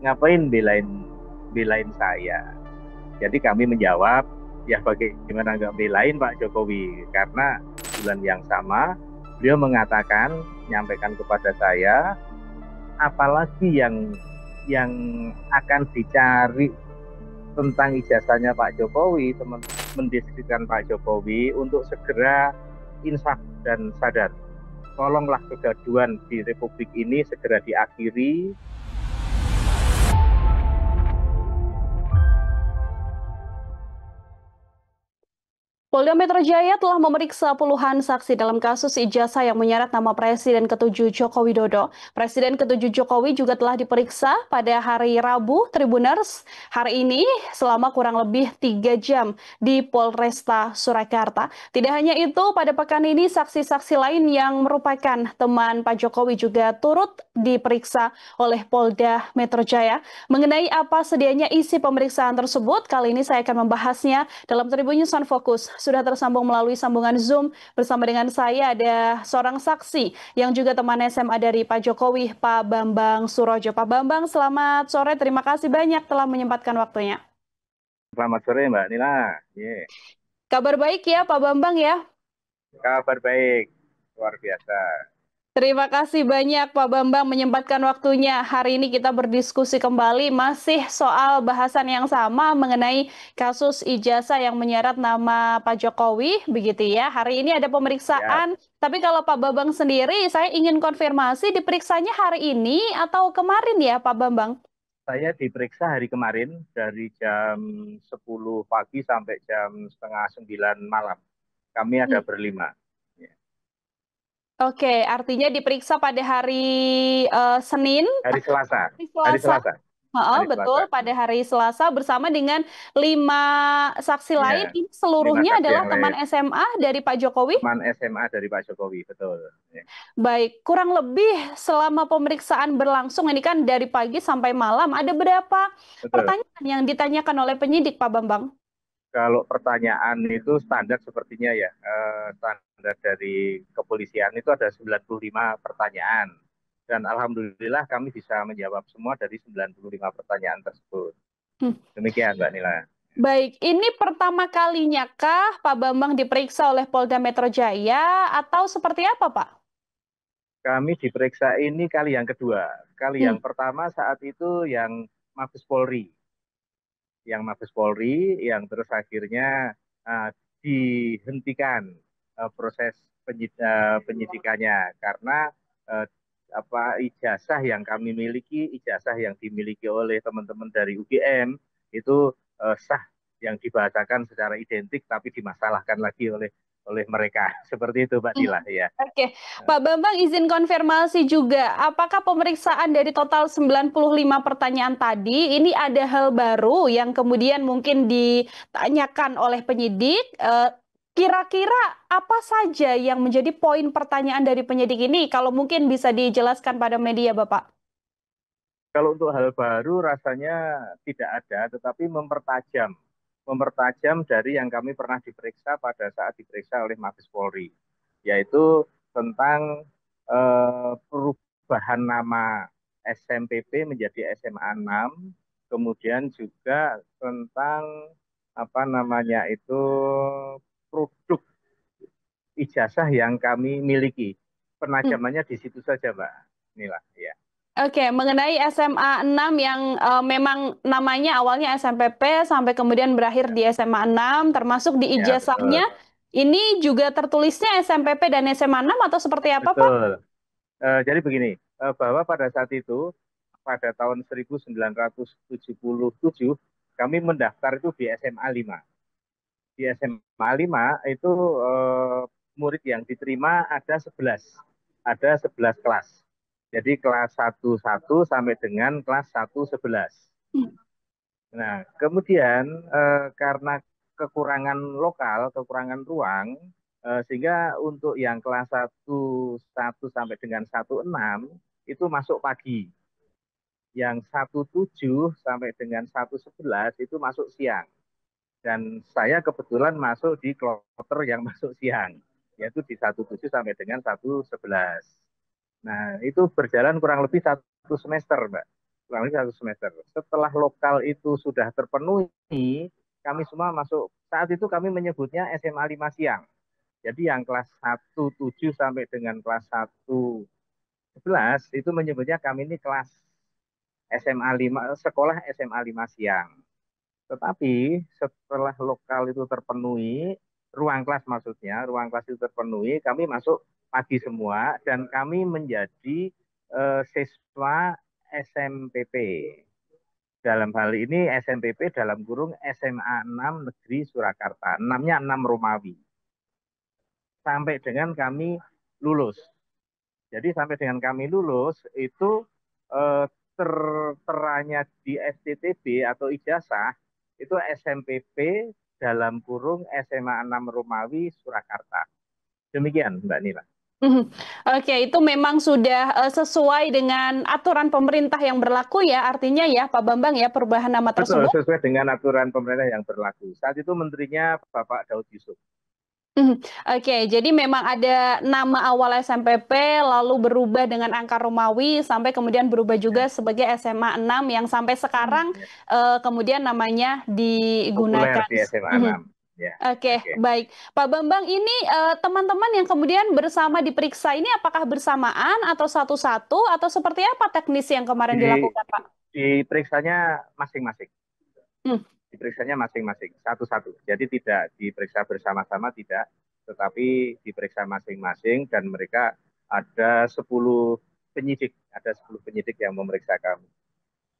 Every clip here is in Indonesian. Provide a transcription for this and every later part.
ngapain belain belain saya. Jadi kami menjawab, ya bagaimana nggak belain Pak Jokowi, karena bulan yang sama beliau mengatakan, menyampaikan kepada saya, apalagi yang akan dicari tentang ijazahnya Pak Jokowi, teman mendiskusikan Pak Jokowi untuk segera insaf dan sadar. Tolonglah kegaduhan di Republik ini segera diakhiri. Polda Metro Jaya telah memeriksa puluhan saksi dalam kasus ijazah yang menyeret nama Presiden ke-7 Joko Widodo. Presiden ke-7 Jokowi juga telah diperiksa pada hari Rabu Tribuners hari ini selama kurang lebih 3 jam di Polresta Surakarta. Tidak hanya itu, pada pekan ini saksi-saksi lain yang merupakan teman Pak Jokowi juga turut diperiksa oleh Polda Metro Jaya. Mengenai apa sedianya isi pemeriksaan tersebut, kali ini saya akan membahasnya dalam Tribun News on Focus. Sudah tersambung melalui sambungan Zoom bersama dengan saya ada seorang saksi yang juga teman SMA dari Pak Jokowi, Pak Bambang Surojo. Pak Bambang, selamat sore. Terima kasih banyak telah menyempatkan waktunya. Selamat sore Mbak Nila. Yeah. Kabar baik ya Pak Bambang ya? Kabar baik, luar biasa. Terima kasih banyak Pak Bambang menyempatkan waktunya. Hari ini kita berdiskusi kembali masih soal bahasan yang sama mengenai kasus ijazah yang menyeret nama Pak Jokowi, begitu ya. Hari ini ada Ya, pemeriksaan, tapi kalau Pak Bambang sendiri, saya ingin konfirmasi diperiksanya hari ini atau kemarin ya Pak Bambang? saya diperiksa hari kemarin dari jam 10 pagi sampai jam setengah 9 malam. Kami ada Hmm. berlima. Ya. Oke, artinya diperiksa pada hari Senin, Hari Selasa. hari Hari Selasa. Selasa. Oh, Hari betul, Selasa. pada hari Selasa bersama dengan 5 saksi lain. Ya, Ini lima seluruhnya saksi adalah yang teman lain. SMA dari Pak Jokowi. Teman SMA dari Pak Jokowi, betul. Ya, Baik, kurang lebih selama pemeriksaan berlangsung, ini kan dari pagi sampai malam, ada berapa betul. pertanyaan yang ditanyakan oleh penyidik, Pak Bambang? Kalau pertanyaan itu standar sepertinya ya, standar dari kepolisian itu ada 95 pertanyaan. Dan alhamdulillah kami bisa menjawab semua dari 95 pertanyaan tersebut. Hmm. Demikian Mbak Nila. Baik, ini pertama kalinya kah Pak Bambang diperiksa oleh Polda Metro Jaya atau seperti apa, Pak? Kami diperiksa ini kali yang kedua. Kali Hmm. yang pertama saat itu yang Mabes Polri. Yang Mabes Polri yang terus akhirnya uh, dihentikan proses penyidikannya karena uh, apa ijazah yang kami miliki, ijazah yang dimiliki oleh teman-teman dari UGM itu sah, yang dibahasakan secara identik tapi dimasalahkan lagi oleh mereka. Seperti itu Pak Dila ya. Oke, Pak Bambang izin konfirmasi juga, apakah pemeriksaan dari total 95 pertanyaan tadi, ini ada hal baru yang kemudian mungkin ditanyakan oleh penyidik? Kira-kira apa saja yang menjadi poin pertanyaan dari penyidik ini? Kalau mungkin bisa dijelaskan pada media, Bapak. Kalau untuk hal baru rasanya tidak ada, tetapi mempertajam dari yang kami pernah diperiksa pada saat diperiksa oleh Mabes Polri, yaitu tentang perubahan nama SMPP menjadi SMA 6, kemudian juga tentang apa namanya itu produk ijazah yang kami miliki. Hmm. Penajamannya di situ saja, Mbak. Inilah ya. Oke, mengenai SMA 6 yang memang namanya awalnya SMPP sampai kemudian berakhir Ya, di SMA 6, termasuk di ya ijazahnya, betul. ini juga tertulisnya SMPP dan SMA 6 atau seperti apa, Pak? Betul. Jadi begini, bahwa pada saat itu, pada tahun 1977, kami mendaftar itu di SMA 5. Di SMA 5 itu murid yang diterima ada 11. Ada 11 kelas. Jadi kelas 1 sampai dengan kelas 11. Nah, kemudian karena kekurangan lokal, kekurangan ruang, sehingga untuk yang kelas 1 sampai dengan 16 itu masuk pagi. Yang 17 sampai dengan 11 itu masuk siang. Dan saya kebetulan masuk di kloter yang masuk siang, yaitu di 17 sampai dengan 11. Nah, itu berjalan kurang lebih 1 semester, Mbak. kurang lebih 1 semester. Setelah lokal itu sudah terpenuhi, kami semua masuk. Saat itu kami menyebutnya SMA 5 siang. Jadi yang kelas 1 7 sampai dengan kelas 1 11 itu menyebutnya kami ini kelas SMA 5, sekolah SMA 5 siang. Tetapi setelah lokal itu terpenuhi, ruang kelas maksudnya, ruang kelas itu terpenuhi, kami masuk pagi semua dan kami menjadi siswa SMPP. Dalam hal ini SMPP dalam kurung SMA 6 Negeri Surakarta. 6-nya 6 Romawi. Sampai dengan kami lulus. Jadi sampai dengan kami lulus itu terteranya di STTB atau ijazah itu SMPP dalam kurung SMA 6 Romawi Surakarta. Demikian Mbak Nila. Mhm. Oke, itu memang sudah sesuai dengan aturan pemerintah yang berlaku ya, artinya ya Pak Bambang ya perubahan nama Betul, tersebut. sesuai dengan aturan pemerintah yang berlaku. Saat itu menterinya Bapak Daud Yusuf. Mhm. Oke, jadi memang ada nama awal SMPP, lalu berubah dengan angka Romawi, sampai kemudian berubah Ya, juga sebagai SMA 6 yang sampai sekarang ya. kemudian namanya Populer digunakan. di SMA Mhm. 6. Ya, Oke, oke. baik. Pak Bambang, ini teman-teman yang kemudian bersama diperiksa ini apakah bersamaan atau satu-satu atau seperti apa teknis yang kemarin Di dilakukan, Pak? diperiksanya masing-masing. Hmm. Diperiksanya masing-masing, satu-satu. Jadi tidak diperiksa bersama-sama, tidak, tetapi diperiksa masing-masing dan mereka ada 10 penyidik, ada 10 penyidik yang memeriksa kami.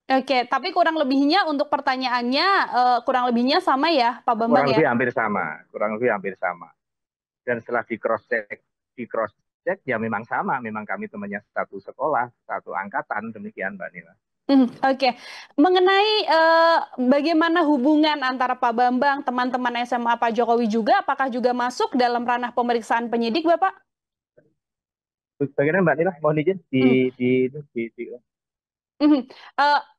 Oke, tapi kurang lebihnya untuk pertanyaannya kurang lebihnya sama ya, Pak Bambang Kurang ya? lebih hampir sama, kurang lebih hampir sama. Dan setelah di cross check ya memang sama, memang kami temannya satu sekolah, satu angkatan, demikian Mbak Nila. Oke. Mengenai bagaimana hubungan antara Pak Bambang, teman-teman SMA Pak Jokowi juga, apakah juga masuk dalam ranah pemeriksaan penyidik, Bapak? Bagaimana Mbak Nila? Mohon izin Hmm. di Mhm.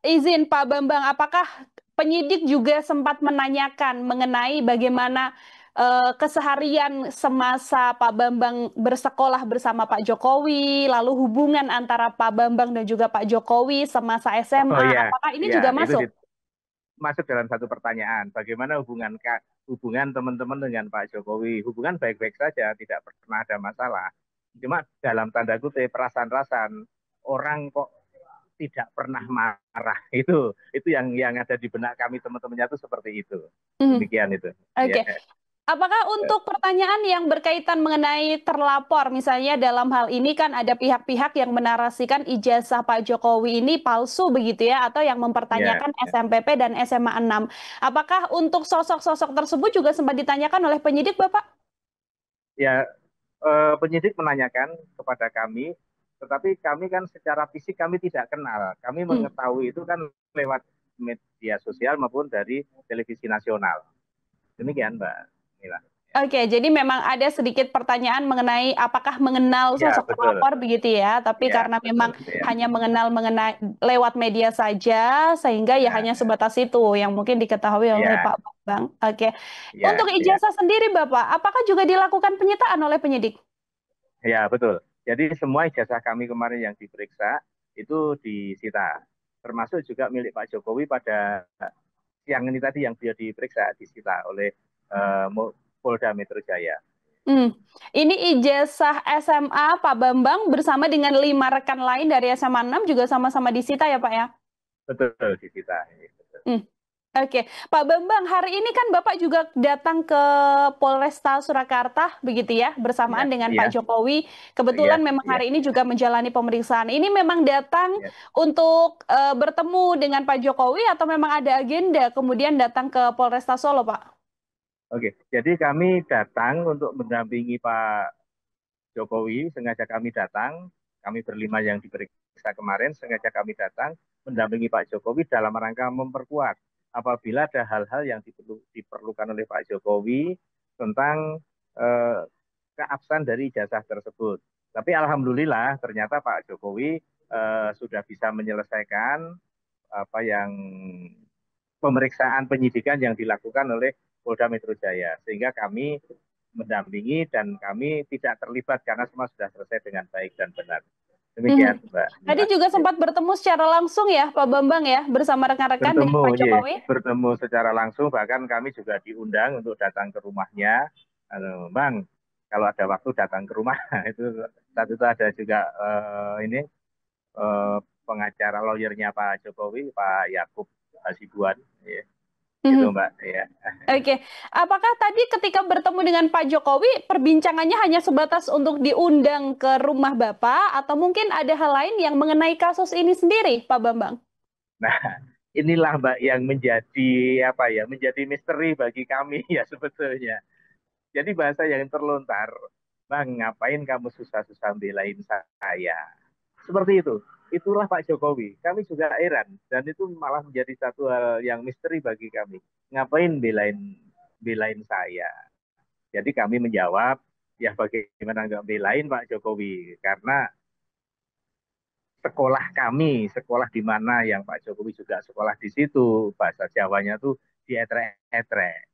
Izin Pak Bambang, apakah penyidik juga sempat menanyakan mengenai bagaimana keseharian semasa Pak Bambang bersekolah bersama Pak Jokowi, lalu hubungan antara Pak Bambang dan juga Pak Jokowi semasa Oh SMA, ya, apakah ini ya juga itu masuk? masuk dalam satu pertanyaan. Bagaimana hubungan teman-teman dengan Pak Jokowi? Hubungan baik-baik saja, tidak pernah ada masalah. Cuma dalam tanda kutip perasaan-rasan orang kok tidak pernah marah. Itu yang ada di benak kami teman-temannya itu seperti itu. Mhm. Demikian itu. Ya. Oke. Apakah untuk pertanyaan yang berkaitan mengenai terlapor, misalnya dalam hal ini kan ada pihak-pihak yang menarasikan ijazah Pak Jokowi ini palsu begitu ya, atau yang Ya, mempertanyakan SMPP dan SMA 6. Apakah untuk sosok-sosok tersebut juga sempat ditanyakan oleh penyidik, Bapak? ya, penyidik menanyakan kepada kami, tetapi kami kan secara fisik kami tidak kenal. Kami Hmm. mengetahui itu kan lewat media sosial maupun dari televisi nasional. Demikian, Mbak Mila. Oke, jadi memang ada sedikit pertanyaan mengenai apakah mengenal Ya, sosok betul. terlapor begitu ya, tapi Ya, karena betul. memang Ya, hanya mengenal mengenai lewat media saja, sehingga ya ya, hanya sebatas itu yang mungkin diketahui oleh ya, Pak Bambang. Oke, untuk ya, ya, ijazah sendiri Bapak, apakah juga dilakukan penyitaan oleh penyidik? ya, betul. Jadi semua ijazah kami kemarin yang diperiksa itu disita, termasuk juga milik Pak Jokowi pada siang ini tadi yang beliau diperiksa disita oleh eh, Polda Metro Jaya. Hmm. Ini ijazah SMA Pak Bambang bersama dengan 5 rekan lain dari SMA 6 juga sama-sama disita ya Pak ya? Betul, disita. Betul. Hmm. Oke, Pak Bambang, hari ini kan Bapak juga datang ke Polresta Surakarta, begitu ya, Iya, bersamaan dengan iya, Pak Jokowi. Kebetulan iya, memang iya, hari ini juga menjalani pemeriksaan. Ini memang datang iya. untuk bertemu dengan Pak Jokowi atau memang ada agenda kemudian datang ke Polresta Solo, Pak? Oke, jadi kami datang untuk mendampingi Pak Jokowi, sengaja kami datang, kami berlima yang diperiksa kemarin, sengaja kami datang mendampingi Pak Jokowi dalam rangka memperkuat apabila ada hal-hal yang diperlukan oleh Pak Jokowi tentang eh, keabsahan dari ijazah tersebut. Tapi alhamdulillah ternyata Pak Jokowi sudah bisa menyelesaikan apa yang pemeriksaan penyidikan yang dilakukan oleh Polda Metro Jaya, sehingga kami mendampingi dan kami tidak terlibat karena semua sudah selesai dengan baik dan benar. Mhm. Demikian, Mbak Tadi Nila. juga Ya. sempat bertemu secara langsung ya, Pak Bambang ya, bersama rekan-rekan dengan Bertemu, Pak ya, Jokowi. bertemu secara langsung. Bahkan kami juga diundang untuk datang ke rumahnya. Bang, kalau ada waktu datang ke rumah. Itu saat itu ada juga ini eh, pengacara lawyernya Pak Jokowi, Pak Yakub Hasibuan. Ya, itu Mhm. Mbak. Ya. Oke, apakah tadi ketika bertemu dengan Pak Jokowi, perbincangannya hanya sebatas untuk diundang ke rumah Bapak, atau mungkin ada hal lain yang mengenai kasus ini sendiri, Pak Bambang? Nah, inilah Mbak yang menjadi apa ya, menjadi misteri bagi kami ya sebetulnya. Jadi bahasa yang terlontar, Bang, ngapain kamu susah-susah belain saya? Seperti itu. Itulah Pak Jokowi. Kami juga heran dan itu malah menjadi satu hal yang misteri bagi kami. Ngapain belain belain saya? Jadi kami menjawab, ya bagaimana nggak belain Pak Jokowi? Karena sekolah kami, sekolah di mana yang Pak Jokowi juga sekolah di situ, bahasa Jawanya tuh dietrek-etrek.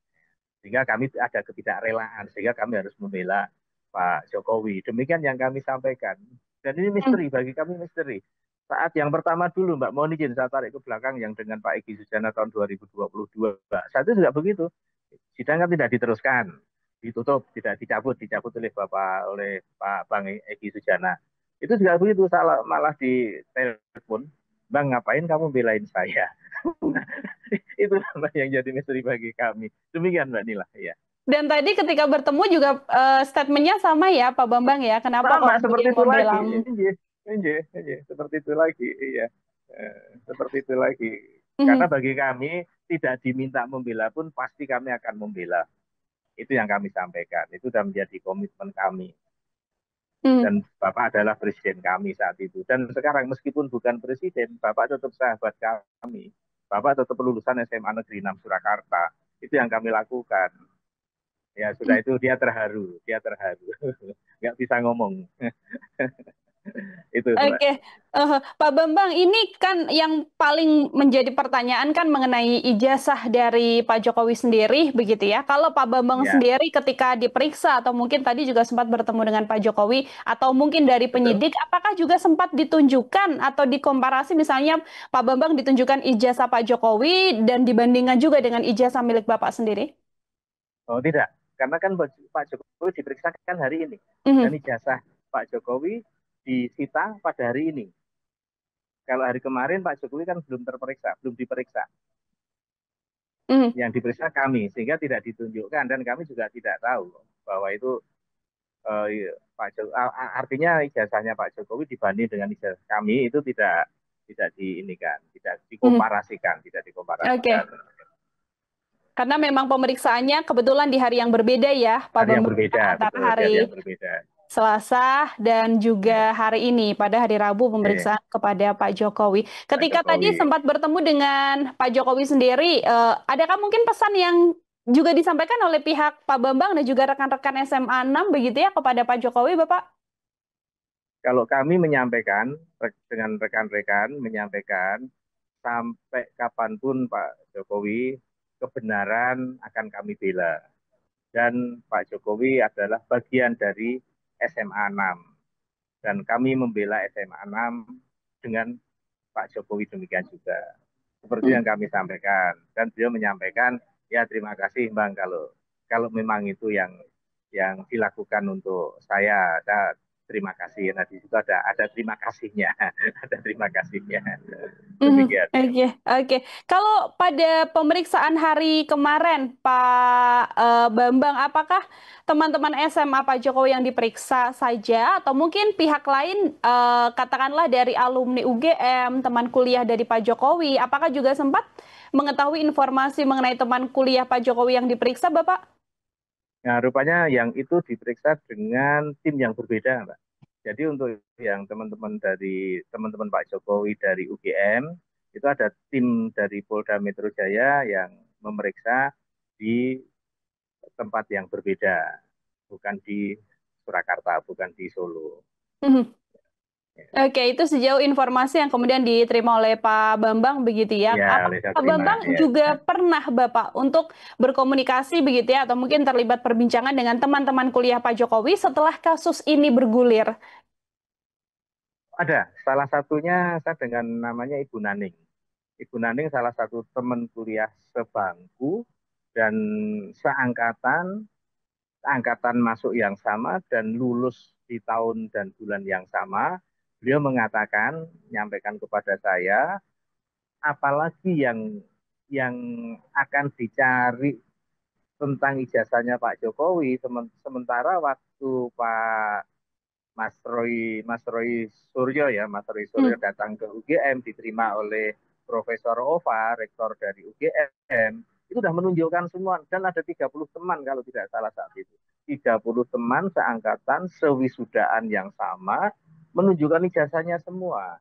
Sehingga kami ada ketidakrelaan, sehingga kami harus membela Pak Jokowi. Demikian yang kami sampaikan. Dan ini Hmm. misteri, bagi kami misteri. Saat yang pertama dulu, Mbak, mohon izin saya tarik ke belakang yang dengan Pak Egy Sujana tahun 2022. Mbak, saat itu juga begitu. Sidang kan tidak diteruskan, ditutup, tidak dicabut, dicabut oleh Pak Bang Egy Sujana. Itu juga begitu, salah malah di telepon, Bang, ngapain kamu belain saya? Itu yang jadi misteri bagi kami. Demikian Mbak Nila. Ya. Dan tadi ketika bertemu juga statementnya sama ya, Pak Bambang ya, kenapa Sama kok beliau seperti itu lagi. membela? Seperti itu lagi. Iya. Seperti itu lagi. Karena Mhm. bagi kami tidak diminta membela pun pasti kami akan membela. Itu yang kami sampaikan. Itu sudah menjadi komitmen kami. Mhm. Dan Bapak adalah presiden kami saat itu. Dan sekarang meskipun bukan presiden, Bapak tetap sahabat kami. Bapak tetap lulusan SMA Negeri 6 Surakarta. Itu yang kami lakukan. Ya sudah itu dia terharu, nggak bisa ngomong. Itu Mbak. Oke, Pak Bambang, ini kan yang paling menjadi pertanyaan kan mengenai ijazah dari Pak Jokowi sendiri, begitu ya. Kalau Pak Bambang Ya sendiri ketika diperiksa atau mungkin tadi juga sempat bertemu dengan Pak Jokowi atau mungkin dari betul. penyidik, apakah juga sempat ditunjukkan atau dikomparasi misalnya Pak Bambang ditunjukkan ijazah Pak Jokowi dan dibandingkan juga dengan ijazah milik Bapak sendiri? Oh tidak, karena kan Pak Jokowi diperiksakan hari ini dan Mhm, ijazah Pak Jokowi disita pada hari ini. Kalau hari kemarin Pak Jokowi kan belum terperiksa, belum diperiksa. mhm. Yang diperiksa kami sehingga tidak ditunjukkan dan kami juga tidak tahu bahwa itu Pak Jokowi, artinya ijazahnya Pak Jokowi dibanding dengan ijazah kami itu tidak diinikan, tidak Mhm. dikomparasikan, tidak dikomparasikan. Oke. Karena memang pemeriksaannya kebetulan di hari yang berbeda ya, Pak Hari yang Bambang, berbeda, antara betul, hari yang hari berbeda. Selasa dan Ya, juga hari ini, pada hari Rabu ya, pemeriksaan kepada Pak Jokowi. Pak Ketika tadi Jokowi. sempat bertemu dengan Pak Jokowi sendiri, adakah mungkin pesan yang juga disampaikan oleh pihak Pak Bambang dan juga rekan-rekan SMA 6 begitu ya kepada Pak Jokowi, Bapak? Kalau kami menyampaikan dengan rekan-rekan menyampaikan sampai kapanpun Pak Jokowi kebenaran akan kami bela dan Pak Jokowi adalah bagian dari SMA 6 dan kami membela SMA 6 dengan Pak Jokowi demikian juga. Seperti yang Hmm. kami sampaikan dan beliau menyampaikan ya terima kasih Bang kalau kalau memang itu yang dilakukan untuk saya terima kasih. Nah di situ ada terima kasihnya, ada terima kasihnya. Mhm. Demikian. Oke, oke. Kalau pada pemeriksaan hari kemarin, Pak Bambang, apakah teman-teman SMA Pak Jokowi yang diperiksa saja, atau mungkin pihak lain, katakanlah dari alumni UGM, teman kuliah dari Pak Jokowi, apakah juga sempat mengetahui informasi mengenai teman kuliah Pak Jokowi yang diperiksa, Bapak? Nah rupanya yang itu diperiksa dengan tim yang berbeda, Mbak. Jadi untuk yang teman-teman Pak Jokowi dari UGM itu ada tim dari Polda Metro Jaya yang memeriksa di tempat yang berbeda, bukan di Surakarta, bukan di Solo. Mhm. Oke, itu sejauh informasi yang kemudian diterima oleh Pak Bambang begitu ya. Ya, Apa oleh saya Pak terima. Bambang Ya. juga pernah Bapak untuk berkomunikasi begitu ya atau mungkin terlibat perbincangan dengan teman-teman kuliah Pak Jokowi setelah kasus ini bergulir? Ada, salah satunya saya dengan namanya Ibu Naning. Ibu Naning salah satu teman kuliah sebangku dan seangkatan, angkatan masuk yang sama dan lulus di tahun dan bulan yang sama. Beliau mengatakan, menyampaikan kepada saya, apalagi yang akan dicari tentang ijazahnya Pak Jokowi, sementara waktu Pak Mas Roy Suryo ya, Mas Roy Suryo Hmm. datang ke UGM diterima oleh Profesor Ova, rektor dari UGM, itu sudah menunjukkan semua dan ada 30 teman kalau tidak salah saat itu. 30 teman seangkatan, sewisudaan yang sama, menunjukkan ijazahnya semua.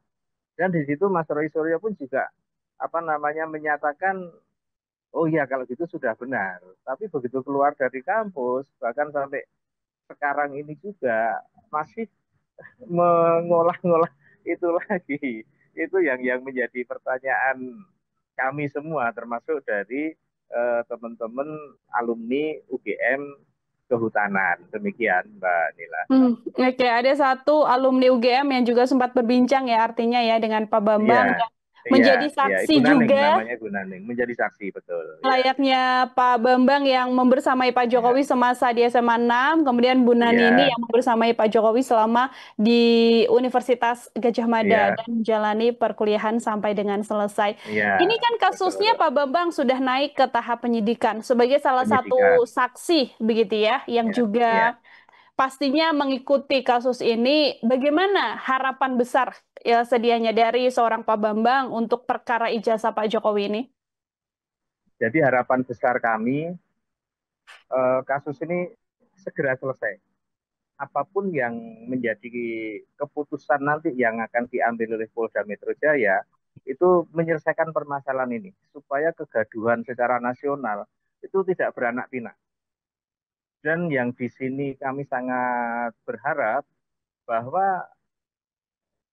Dan di situ Mas Roy Suryo pun juga apa namanya menyatakan, oh iya kalau gitu sudah benar. Tapi begitu keluar dari kampus, bahkan sampai sekarang ini juga masih mengolah-ngolah itu lagi. Itu yang menjadi pertanyaan kami semua, termasuk dari teman-teman alumni UGM Kehutanan. Demikian, Mbak Nila. Oke, ada satu alumni UGM yang juga sempat berbincang ya artinya ya dengan Pak Iya, Bambang dan iya, menjadi iya. Ibu saksi Naning, juga namanya Ibu Naning. Menjadi saksi, betul. Ya, layaknya Pak Bambang yang membersamai Pak ya, Jokowi semasa di SMA 6, kemudian Bu Nani ini iya, yang membersamai Pak Jokowi selama di Universitas Gajah Mada iya, dan menjalani perkuliahan sampai dengan selesai. iya, Ini kan kasusnya betul. Pak Bambang sudah naik ke tahap penyidikan sebagai salah Penyidikan. satu saksi begitu ya, yang Ya, iya. juga pastinya mengikuti kasus ini. Bagaimana harapan besar ya sedianya dari seorang Pak Bambang untuk perkara ijazah Pak Jokowi ini? Jadi harapan besar kami kasus ini segera selesai. Apapun yang menjadi keputusan nanti yang akan diambil oleh Polda Metro Jaya itu menyelesaikan permasalahan ini supaya kegaduhan secara nasional itu tidak beranak pinak. Dan yang di sini kami sangat berharap bahwa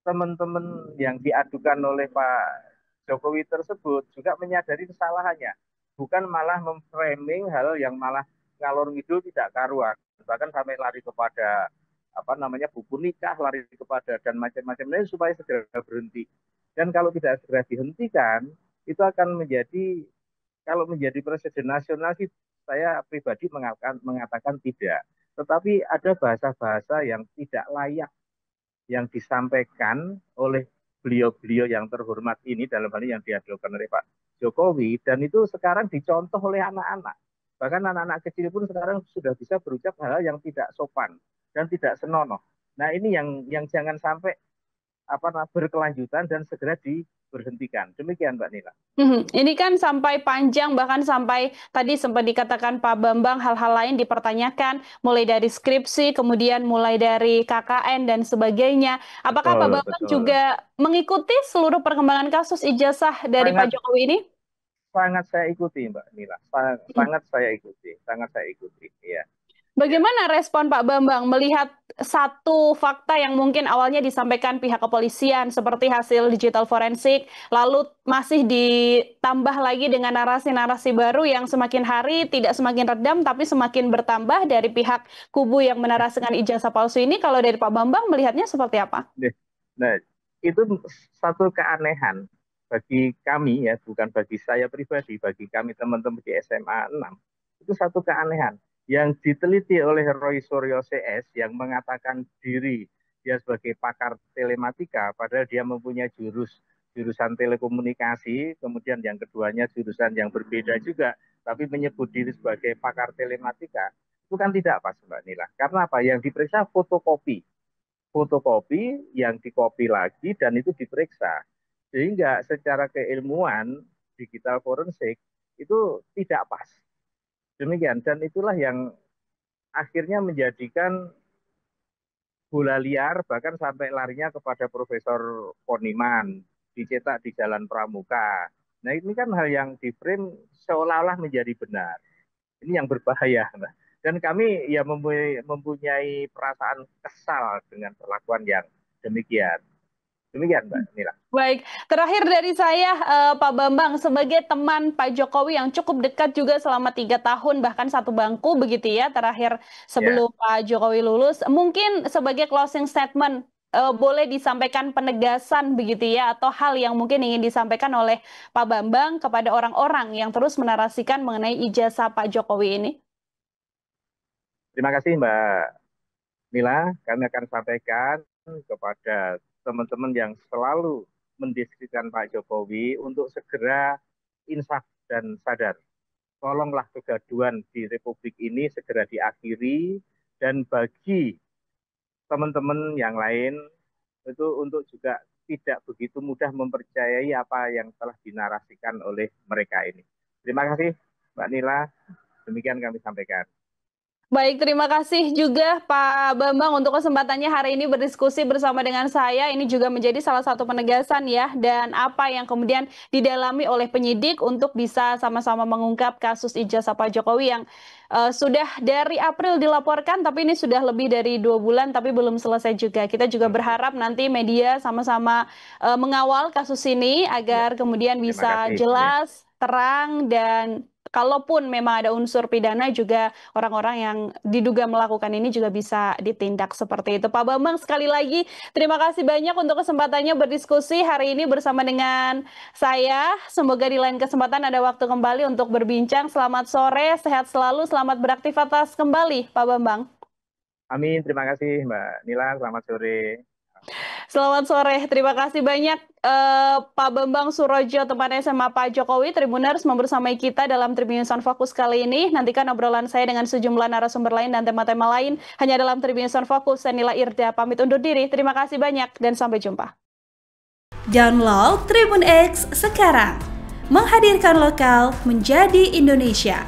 teman-teman yang diadukan oleh Pak Jokowi tersebut juga menyadari kesalahannya, bukan malah memframing hal yang malah ngalor ngidul tidak karuan, bahkan sampai lari kepada apa namanya buku nikah, lari kepada dan macam-macam lain supaya segera berhenti. Dan kalau tidak segera dihentikan, itu akan menjadi kalau menjadi presiden nasional sih saya pribadi mengatakan tidak. Tetapi ada bahasa-bahasa yang tidak layak yang disampaikan oleh beliau-beliau yang terhormat ini dalam hal ini yang diadukan oleh Pak Jokowi dan itu sekarang dicontoh oleh anak-anak. Bahkan anak-anak kecil pun sekarang sudah bisa berucap hal yang tidak sopan dan tidak senonoh. Nah ini yang jangan sampai berkelanjutan dan segera diberhentikan. Demikian Mbak Nila. Ini kan sampai panjang, bahkan sampai tadi sempat dikatakan Pak Bambang hal-hal lain dipertanyakan, mulai dari skripsi, kemudian mulai dari KKN dan sebagainya. Apakah Pak Betul, Bambang betul. juga mengikuti seluruh perkembangan kasus ijazah dari Pak Sangat Jokowi ini? sangat saya ikuti Mbak Nila. Sangat saya ikuti, sangat saya ikuti. Iya, iya. Bagaimana respon Pak Bambang melihat satu fakta yang mungkin awalnya disampaikan pihak kepolisian seperti hasil digital forensik, lalu masih ditambah lagi dengan narasi-narasi baru yang semakin hari tidak semakin redam tapi semakin bertambah dari pihak kubu yang menarasikan ijazah palsu ini. Kalau dari Pak Bambang melihatnya seperti apa? Nah, itu satu keanehan bagi kami ya, bukan bagi saya pribadi, bagi kami teman-teman di SMA 6. Itu satu keanehan yang diteliti oleh Roy Suryo CS yang mengatakan diri dia sebagai pakar telematika, padahal dia mempunyai jurusan telekomunikasi, kemudian yang keduanya jurusan yang berbeda juga, tapi menyebut diri sebagai pakar telematika. Itu kan tidak pas, Mbak Nila. Karena apa? Yang diperiksa fotokopi yang dikopi lagi dan itu diperiksa. Sehingga secara keilmuan digital forensik itu tidak pas. Demikian dan itulah yang akhirnya menjadikan bola liar bahkan sampai larinya kepada Profesor Poniman dicetak di Jalan Pramuka. Nah ini kan hal yang di frame seolah-olah menjadi benar. Ini yang berbahaya. Dan kami ya mempunyai perasaan kesal dengan perlakuan yang demikian. Demikian Mbak Nila. Baik, terakhir dari saya, Pak Bambang, sebagai teman Pak Jokowi yang cukup dekat juga selama 3 tahun, bahkan satu bangku begitu ya, terakhir Ya, sebelum Pak Jokowi lulus, mungkin sebagai closing statement, boleh disampaikan penegasan begitu ya, atau hal yang mungkin ingin disampaikan oleh Pak Bambang kepada orang-orang yang terus menarasikan mengenai ijazah Pak Jokowi ini? Terima kasih Mbak Mila, kami akan sampaikan kepada teman-teman yang selalu mendiskusikan Pak Jokowi untuk segera insaf dan sadar. Tolonglah kegaduhan di Republik ini segera diakhiri, dan bagi teman-teman yang lain itu untuk juga tidak begitu mudah mempercayai apa yang telah dinarasikan oleh mereka ini. Terima kasih Mbak Nila, demikian kami sampaikan. Baik, terima kasih juga Pak Bambang untuk kesempatannya hari ini berdiskusi bersama dengan saya. Ini juga menjadi salah satu penegasan ya, dan apa yang kemudian didalami oleh penyidik untuk bisa sama-sama mengungkap kasus ijazah Pak Jokowi yang sudah dari April dilaporkan, tapi ini sudah lebih dari 2 bulan, tapi belum selesai juga. Kita juga berharap nanti media sama-sama mengawal kasus ini agar kemudian bisa jelas, terang, dan kalaupun memang ada unsur pidana juga orang-orang yang diduga melakukan ini juga bisa ditindak seperti itu. Pak Bambang, sekali lagi terima kasih banyak untuk kesempatannya berdiskusi hari ini bersama dengan saya. Semoga di lain kesempatan ada waktu kembali untuk berbincang. Selamat sore, sehat selalu, selamat beraktivitas kembali, Pak Bambang. Amin, terima kasih Mbak Nila, selamat sore. Selamat sore, terima kasih banyak Pak Bambang Surojo, teman SMA Pak Jokowi. Tribuners membersamai kita dalam Tribunnews on Focus kali ini. Nantikan obrolan saya dengan sejumlah narasumber lain dan tema-tema lain hanya dalam Tribunnews on Focus. Saya Nila Irda pamit undur diri. Terima kasih banyak dan sampai jumpa. Download Tribun X sekarang, menghadirkan lokal menjadi Indonesia.